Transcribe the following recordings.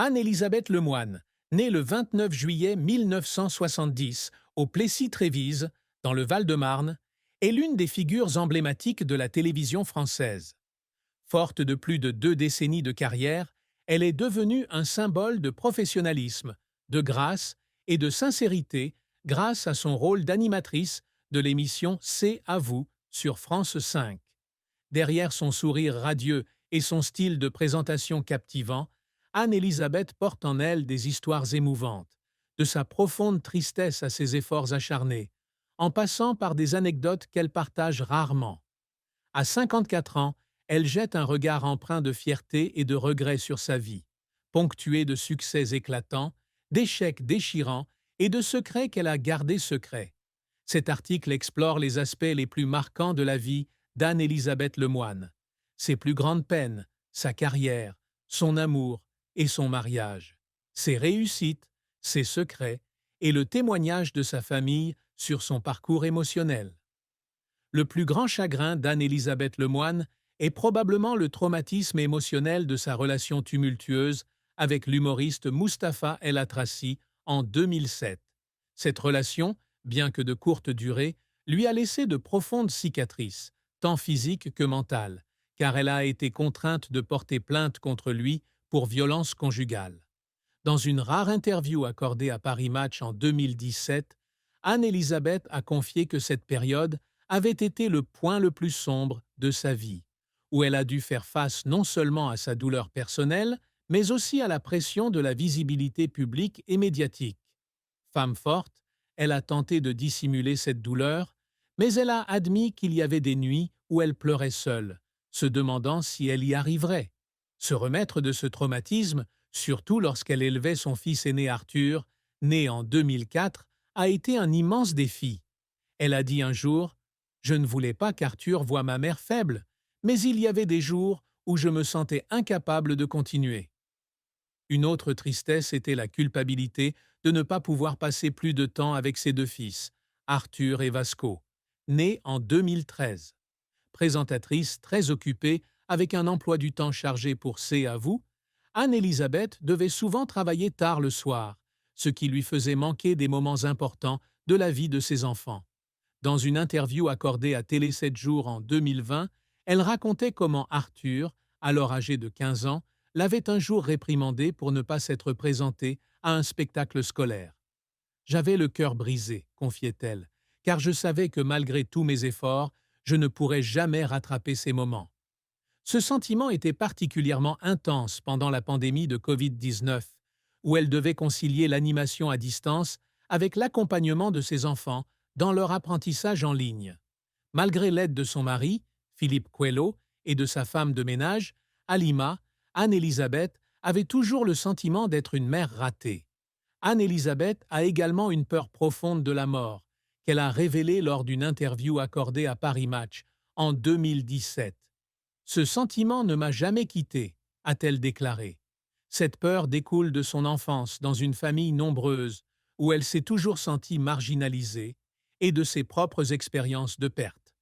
Anne-Élisabeth Lemoine, née le 29 juillet 1970 au Plessis-Trévise, dans le Val-de-Marne, est l'une des figures emblématiques de la télévision française. Forte de plus de 2 décennies de carrière, elle est devenue un symbole de professionnalisme, de grâce et de sincérité grâce à son rôle d'animatrice de l'émission C'est à vous sur France 5. Derrière son sourire radieux et son style de présentation captivant, Anne-Élisabeth porte en elle des histoires émouvantes, de sa profonde tristesse à ses efforts acharnés, en passant par des anecdotes qu'elle partage rarement. À 54 ans, elle jette un regard empreint de fierté et de regret sur sa vie, ponctué de succès éclatants, d'échecs déchirants et de secrets qu'elle a gardés secrets. Cet article explore les aspects les plus marquants de la vie d'Anne-Élisabeth Lemoine, ses plus grandes peines, sa carrière, son amour et son mariage, ses réussites, ses secrets et le témoignage de sa famille sur son parcours émotionnel. Le plus grand chagrin d'Anne-Élisabeth Lemoine est probablement le traumatisme émotionnel de sa relation tumultueuse avec l'humoriste Mustapha El Atrassi en 2007. Cette relation, bien que de courte durée, lui a laissé de profondes cicatrices, tant physiques que mentales, car elle a été contrainte de porter plainte contre lui pour violence conjugale. Dans une rare interview accordée à Paris Match en 2017, Anne-Élisabeth a confié que cette période avait été le point le plus sombre de sa vie, où elle a dû faire face non seulement à sa douleur personnelle, mais aussi à la pression de la visibilité publique et médiatique. Femme forte, elle a tenté de dissimuler cette douleur, mais elle a admis qu'il y avait des nuits où elle pleurait seule, se demandant si elle y arriverait. Se remettre de ce traumatisme, surtout lorsqu'elle élevait son fils aîné Arthur, né en 2004, a été un immense défi. Elle a dit un jour « Je ne voulais pas qu'Arthur voie ma mère faible, mais il y avait des jours où je me sentais incapable de continuer. » Une autre tristesse était la culpabilité de ne pas pouvoir passer plus de temps avec ses 2 fils, Arthur et Vasco, nés en 2013. Présentatrice très occupée avec un emploi du temps chargé pour C'est à vous, Anne-Élisabeth devait souvent travailler tard le soir, ce qui lui faisait manquer des moments importants de la vie de ses enfants. Dans une interview accordée à Télé 7 jours en 2020, elle racontait comment Arthur, alors âgé de 15 ans, l'avait un jour réprimandé pour ne pas s'être présenté à un spectacle scolaire. « J'avais le cœur brisé, confiait-elle, car je savais que malgré tous mes efforts, je ne pourrais jamais rattraper ces moments. » Ce sentiment était particulièrement intense pendant la pandémie de Covid-19, où elle devait concilier l'animation à distance avec l'accompagnement de ses enfants dans leur apprentissage en ligne. Malgré l'aide de son mari, Philippe Coelho, et de sa femme de ménage, Halima, Anne-Élisabeth avait toujours le sentiment d'être une mère ratée. Anne-Élisabeth a également une peur profonde de la mort, qu'elle a révélée lors d'une interview accordée à Paris Match en 2017. « Ce sentiment ne m'a jamais quittée, a-t-elle déclaré. Cette peur découle de son enfance dans une famille nombreuse, où elle s'est toujours sentie marginalisée, et de ses propres expériences de perte.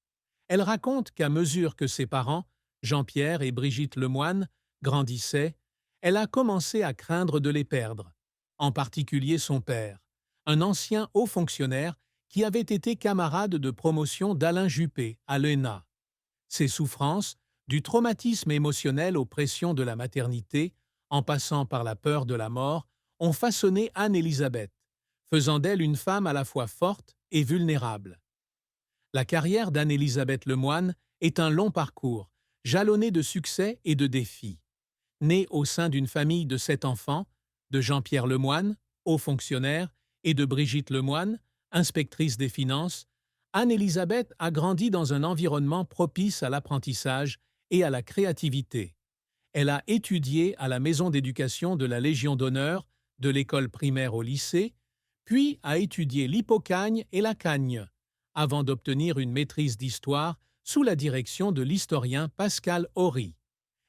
Elle raconte qu'à mesure que ses parents, Jean-Pierre et Brigitte Lemoine, grandissaient, elle a commencé à craindre de les perdre, en particulier son père, un ancien haut fonctionnaire qui avait été camarade de promotion d'Alain Juppé à l'ENA. Ses souffrances, du traumatisme émotionnel aux pressions de la maternité, en passant par la peur de la mort, ont façonné Anne-Élisabeth, faisant d'elle une femme à la fois forte et vulnérable. La carrière d'Anne-Élisabeth Lemoine est un long parcours, jalonné de succès et de défis. Née au sein d'une famille de 7 enfants, de Jean-Pierre Lemoine, haut fonctionnaire, et de Brigitte Lemoine, inspectrice des finances, Anne-Élisabeth a grandi dans un environnement propice à l'apprentissage et à la créativité. Elle a étudié à la maison d'éducation de la Légion d'honneur, de l'école primaire au lycée, puis a étudié l'hypocagne et la cagne, avant d'obtenir une maîtrise d'histoire sous la direction de l'historien Pascal Horry.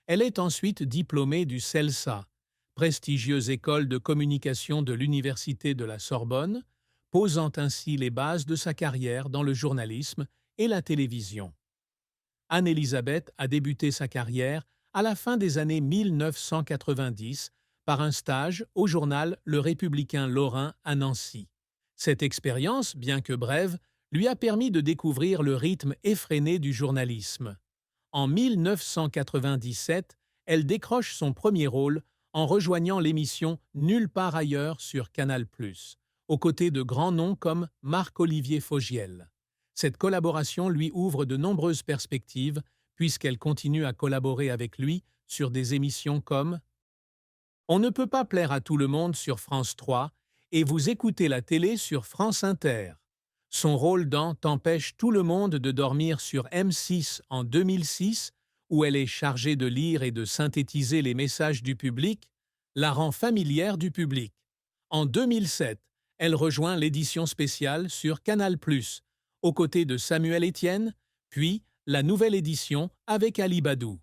Elle est ensuite diplômée du CELSA, prestigieuse école de communication de l'Université de la Sorbonne, posant ainsi les bases de sa carrière dans le journalisme et la télévision. Anne-Élisabeth a débuté sa carrière à la fin des années 1990 par un stage au journal Le Républicain Lorrain à Nancy. Cette expérience, bien que brève, lui a permis de découvrir le rythme effréné du journalisme. En 1997, elle décroche son premier rôle en rejoignant l'émission Nulle part ailleurs sur Canal+, aux côtés de grands noms comme Marc-Olivier Fogiel. Cette collaboration lui ouvre de nombreuses perspectives puisqu'elle continue à collaborer avec lui sur des émissions comme On ne peut pas plaire à tout le monde sur France 3 et vous écoutez la télé sur France Inter. Son rôle dans T'empêche tout le monde de dormir sur M6 en 2006, où elle est chargée de lire et de synthétiser les messages du public, la rend familière du public. En 2007, elle rejoint l'édition spéciale sur Canal+, aux côtés de Samuel Etienne, puis la nouvelle édition avec Ali Badou.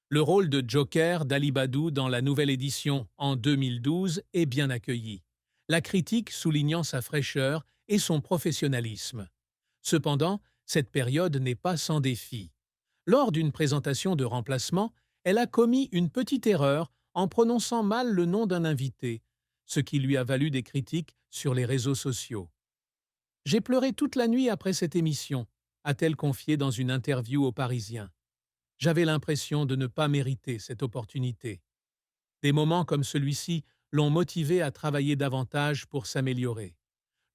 Le rôle de Joker d'Ali Badou dans la nouvelle édition en 2012 est bien accueilli, la critique soulignant sa fraîcheur et son professionnalisme. Cependant, cette période n'est pas sans défi. Lors d'une présentation de remplacement, elle a commis une petite erreur en prononçant mal le nom d'un invité, ce qui lui a valu des critiques sur les réseaux sociaux. « J'ai pleuré toute la nuit après cette émission », a-t-elle confié dans une interview aux Parisiens. « J'avais l'impression de ne pas mériter cette opportunité. » Des moments comme celui-ci l'ont motivée à travailler davantage pour s'améliorer.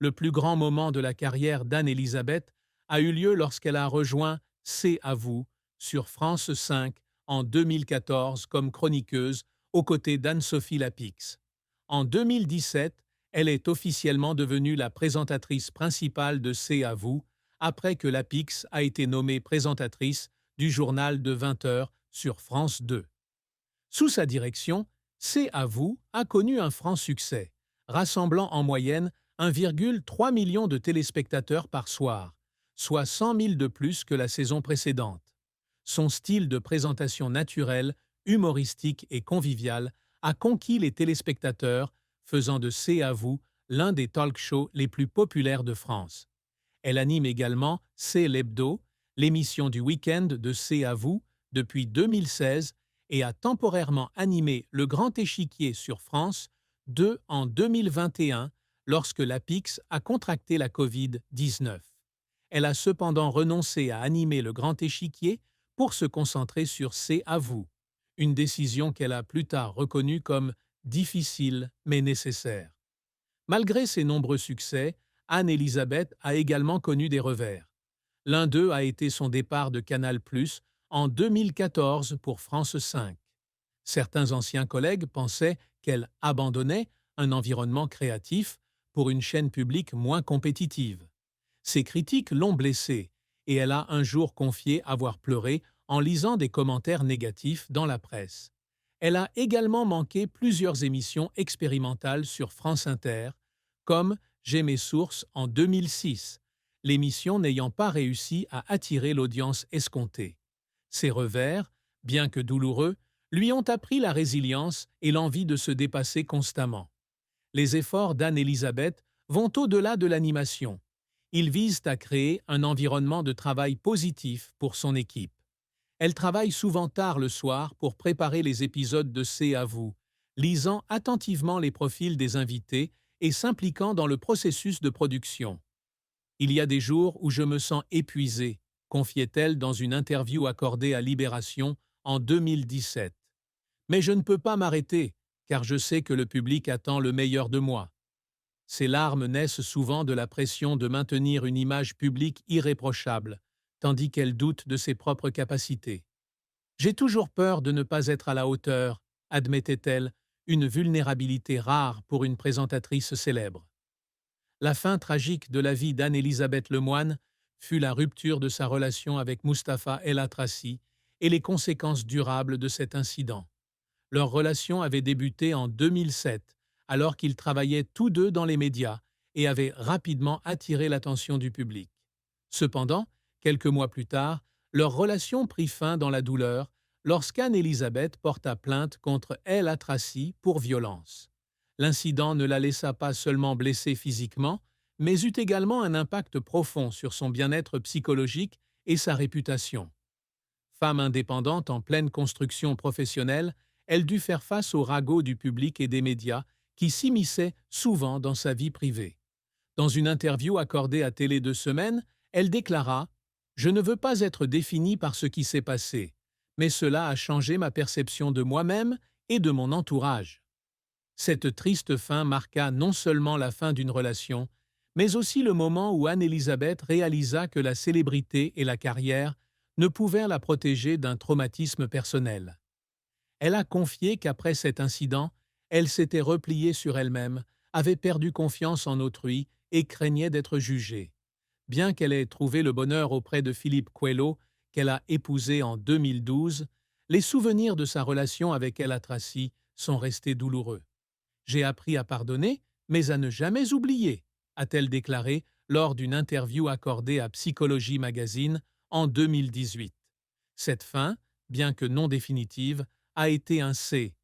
Le plus grand moment de la carrière d'Anne-Elisabeth a eu lieu lorsqu'elle a rejoint C'est à vous sur France 5 en 2014 comme chroniqueuse aux côtés d'Anne-Sophie Lapix. En 2017, elle est officiellement devenue la présentatrice principale de C'est à vous après que Lapix a été nommée présentatrice du journal de 20 heures sur France 2. Sous sa direction, C'est à vous a connu un franc succès, rassemblant en moyenne 1,3 million de téléspectateurs par soir, soit 100 000 de plus que la saison précédente. Son style de présentation naturel, humoristique et convivial a conquis les téléspectateurs, faisant de C'est à vous l'un des talk-shows les plus populaires de France. Elle anime également C'est l'hebdo, l'émission du week-end de C'est à vous, depuis 2016 et a temporairement animé Le Grand Échiquier sur France 2 en 2021 lorsque Lapix a contracté la Covid-19. Elle a cependant renoncé à animer Le Grand Échiquier pour se concentrer sur C'est à vous, une décision qu'elle a plus tard reconnue comme difficile mais nécessaire. Malgré ses nombreux succès, Anne-Elisabeth a également connu des revers. L'un d'eux a été son départ de Canal+ en 2014 pour France 5. Certains anciens collègues pensaient qu'elle abandonnait un environnement créatif pour une chaîne publique moins compétitive. Ces critiques l'ont blessée et elle a un jour confié avoir pleuré en lisant des commentaires négatifs dans la presse. Elle a également manqué plusieurs émissions expérimentales sur France Inter, comme J'ai mes sources en 2006, l'émission n'ayant pas réussi à attirer l'audience escomptée. Ces revers, bien que douloureux, lui ont appris la résilience et l'envie de se dépasser constamment. Les efforts d'Anne-Elisabeth vont au-delà de l'animation. Ils visent à créer un environnement de travail positif pour son équipe. Elle travaille souvent tard le soir pour préparer les épisodes de C'est à vous, lisant attentivement les profils des invités et s'impliquant dans le processus de production. « Il y a des jours où je me sens épuisée », confiait-elle dans une interview accordée à Libération en 2017. « Mais je ne peux pas m'arrêter, car je sais que le public attend le meilleur de moi. » Ces larmes naissent souvent de la pression de maintenir une image publique irréprochable, tandis qu'elle doute de ses propres capacités. « J'ai toujours peur de ne pas être à la hauteur », admettait-elle, une vulnérabilité rare pour une présentatrice célèbre. La fin tragique de la vie d'Anne-Elisabeth Lemoine fut la rupture de sa relation avec Mustapha El Atrassi et les conséquences durables de cet incident. Leur relation avait débuté en 2007, alors qu'ils travaillaient tous deux dans les médias et avaient rapidement attiré l'attention du public. Cependant, quelques mois plus tard, leur relation prit fin dans la douleur lorsqu'Anne-Elisabeth porta plainte contre El Atrassi pour violence. L'incident ne la laissa pas seulement blessée physiquement, mais eut également un impact profond sur son bien-être psychologique et sa réputation. Femme indépendante en pleine construction professionnelle, elle dut faire face au ragot du public et des médias qui s'immisçaient souvent dans sa vie privée. Dans une interview accordée à Télé 2 Semaines, elle déclara « Je ne veux pas être définie par ce qui s'est passé, mais cela a changé ma perception de moi-même et de mon entourage. » Cette triste fin marqua non seulement la fin d'une relation, mais aussi le moment où Anne-Élisabeth réalisa que la célébrité et la carrière ne pouvaient la protéger d'un traumatisme personnel. Elle a confié qu'après cet incident, elle s'était repliée sur elle-même, avait perdu confiance en autrui et craignait d'être jugée. Bien qu'elle ait trouvé le bonheur auprès de Philippe Coelho, qu'elle a épousé en 2012, les souvenirs de sa relation avec Ella Tracy sont restés douloureux. « J'ai appris à pardonner, mais à ne jamais oublier », a-t-elle déclaré lors d'une interview accordée à Psychologie Magazine en 2018. Cette fin, bien que non définitive, a été un C